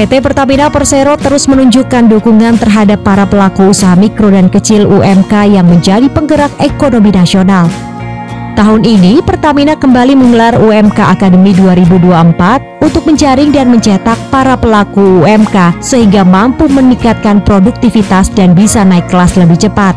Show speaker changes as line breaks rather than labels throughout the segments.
PT Pertamina Persero terus menunjukkan dukungan terhadap para pelaku usaha mikro dan kecil UMK yang menjadi penggerak ekonomi nasional. Tahun ini, Pertamina kembali menggelar UMK Academy 2024 untuk menjaring dan mencetak para pelaku UMK sehingga mampu meningkatkan produktivitas dan bisa naik kelas lebih cepat.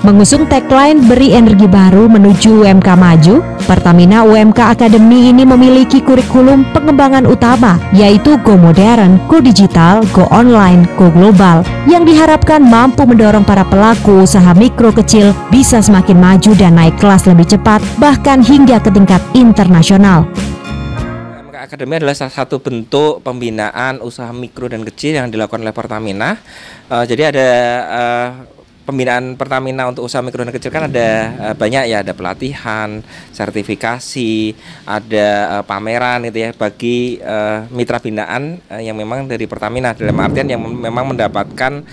Mengusung tagline beri energi baru menuju UMK maju, Pertamina UMK Academy ini memiliki kurikulum pengembangan utama yaitu Go Modern, Go Digital, Go Online, Go Global yang diharapkan mampu mendorong para pelaku usaha mikro kecil bisa semakin maju dan naik kelas lebih cepat bahkan hingga ke tingkat internasional.
UMK Academy adalah salah satu bentuk pembinaan usaha mikro dan kecil yang dilakukan oleh Pertamina. Jadi ada pembinaan Pertamina untuk usaha mikro dan kecil kan ada banyak ya, ada pelatihan, sertifikasi, ada pameran gitu ya bagi mitra binaan yang memang dari Pertamina, dalam artian yang memang mendapatkan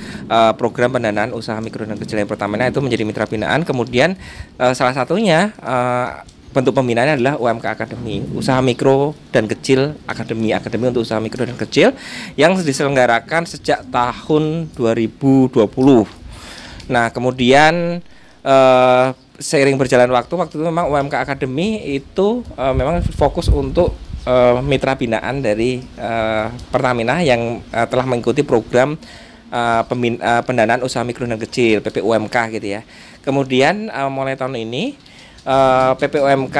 program pendanaan usaha mikro dan kecil dari Pertamina itu menjadi mitra binaan. Kemudian salah satunya bentuk pembinaannya adalah UMK Academy, usaha mikro dan kecil akademi untuk usaha mikro dan kecil yang diselenggarakan sejak tahun 2020. Nah, kemudian seiring berjalan waktu itu memang UMK Academy itu memang fokus untuk mitra binaan dari Pertamina yang telah mengikuti program pendanaan usaha mikro dan kecil PPUMK gitu ya. Kemudian mulai tahun ini PPUMK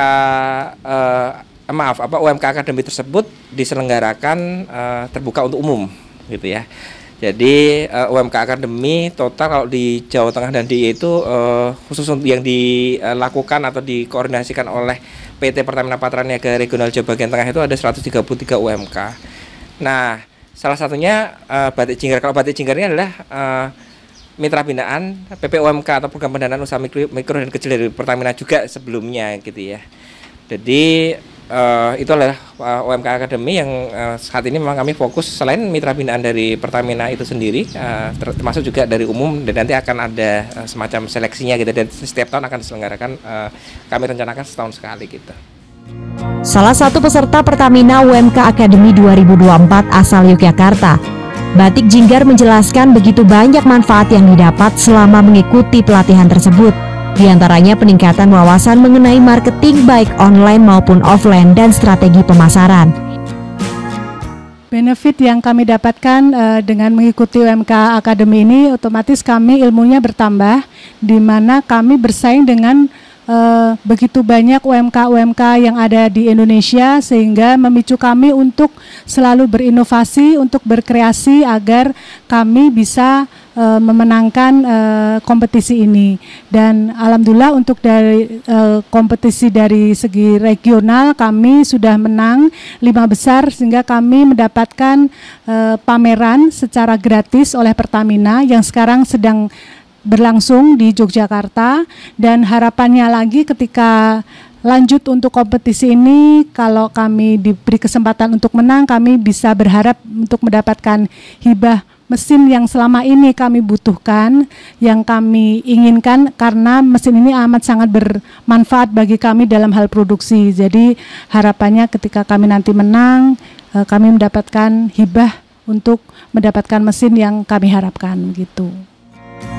UMK Academy tersebut diselenggarakan terbuka untuk umum gitu ya. Jadi UMK Academy total kalau di Jawa Tengah dan DIY itu khusus yang dilakukan atau dikoordinasikan oleh PT Pertamina Patraniaga Regional Jawa Bagian Tengah itu ada 133 UMK. Nah, salah satunya Batik Jinggar. Kalau Batik Jinggar ini adalah mitra binaan PPUMK atau program pendanaan usaha mikro dan kecil dari Pertamina juga sebelumnya gitu ya. Jadi itu adalah UMK Academy yang saat ini memang kami fokus selain mitra binaan dari Pertamina itu sendiri, termasuk juga dari umum, dan nanti akan ada semacam seleksinya gitu, dan setiap tahun akan diselenggarakan, kami rencanakan setahun sekali gitu.
Salah satu peserta Pertamina UMK Academy 2024 asal Yogyakarta, Batik Jinggar menjelaskan begitu banyak manfaat yang didapat selama mengikuti pelatihan tersebut. Di antaranya peningkatan wawasan mengenai marketing baik online maupun offline dan strategi pemasaran.
Benefit yang kami dapatkan dengan mengikuti UMK Academy ini, otomatis kami ilmunya bertambah, di mana kami bersaing dengan begitu banyak UMK-UMK yang ada di Indonesia, sehingga memicu kami untuk selalu berinovasi, untuk berkreasi agar kami bisa memenangkan kompetisi ini. Dan alhamdulillah untuk dari kompetisi dari segi regional kami sudah menang 5 besar, sehingga kami mendapatkan pameran secara gratis oleh Pertamina yang sekarang sedang berlangsung di Yogyakarta, dan harapannya lagi ketika lanjut untuk kompetisi ini, kalau kami diberi kesempatan untuk menang, kami bisa berharap untuk mendapatkan hibah mesin yang selama ini kami butuhkan, yang kami inginkan, karena mesin ini amat sangat bermanfaat bagi kami dalam hal produksi. Jadi harapannya ketika kami nanti menang, kami mendapatkan hibah untuk mendapatkan mesin yang kami harapkan gitu.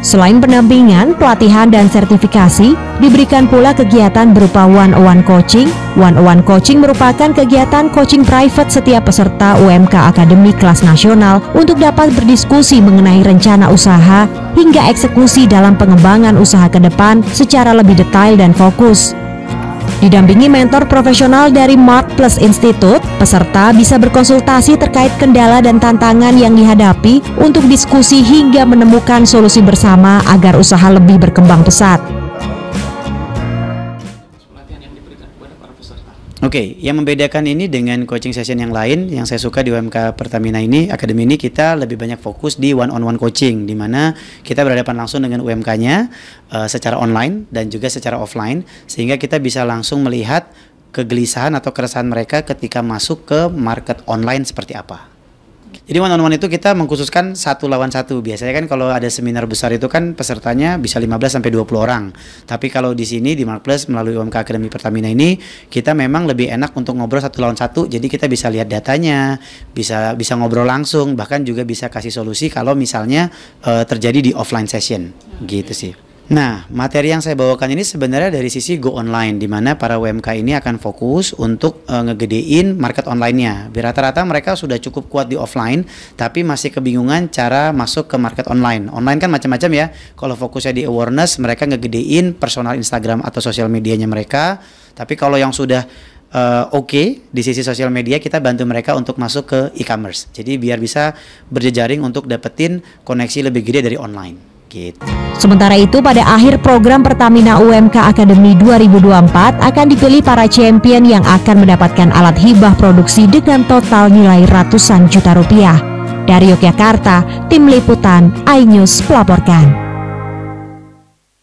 Selain pendampingan, pelatihan, dan sertifikasi, diberikan pula kegiatan berupa one-on-one coaching. One-on-one coaching merupakan kegiatan coaching private setiap peserta UMK Academy kelas nasional untuk dapat berdiskusi mengenai rencana usaha hingga eksekusi dalam pengembangan usaha ke depan secara lebih detail dan fokus. Didampingi mentor profesional dari Mart Plus Institute, peserta bisa berkonsultasi terkait kendala dan tantangan yang dihadapi untuk diskusi hingga menemukan solusi bersama agar usaha lebih berkembang pesat.
Oke, yang membedakan ini dengan coaching session yang lain yang saya suka di UMK Pertamina ini, Academy ini, kita lebih banyak fokus di one-on-one coaching, di mana kita berhadapan langsung dengan UMK-nya secara online dan juga secara offline, sehingga kita bisa langsung melihat kegelisahan atau keresahan mereka ketika masuk ke market online seperti apa. Jadi one on one itu kita mengkhususkan 1 lawan 1. Biasanya kan kalau ada seminar besar itu kan pesertanya bisa 15 sampai 20 orang. Tapi kalau di sini di Marketplace melalui UMK Akademi Pertamina ini kita memang lebih enak untuk ngobrol 1 lawan 1. Jadi kita bisa lihat datanya, bisa ngobrol langsung, bahkan juga bisa kasih solusi kalau misalnya terjadi di offline session gitu sih. Nah, materi yang saya bawakan ini sebenarnya dari sisi go online, di mana para UMK ini akan fokus untuk ngegedein market online-nya. Rata-rata mereka sudah cukup kuat di offline, tapi masih kebingungan cara masuk ke market online. Online kan macam-macam ya. Kalau fokusnya di awareness, mereka ngegedein personal Instagram atau sosial medianya mereka. Tapi kalau yang sudah oke, di sisi sosial media kita bantu mereka untuk masuk ke e-commerce. Jadi biar bisa berjejaring untuk dapetin koneksi lebih gede dari online. Gitu.
Sementara itu pada akhir program Pertamina UMK Academy 2024 akan dipilih para champion yang akan mendapatkan alat hibah produksi dengan total nilai ratusan juta rupiah. Dari Yogyakarta, Tim Liputan iNews melaporkan.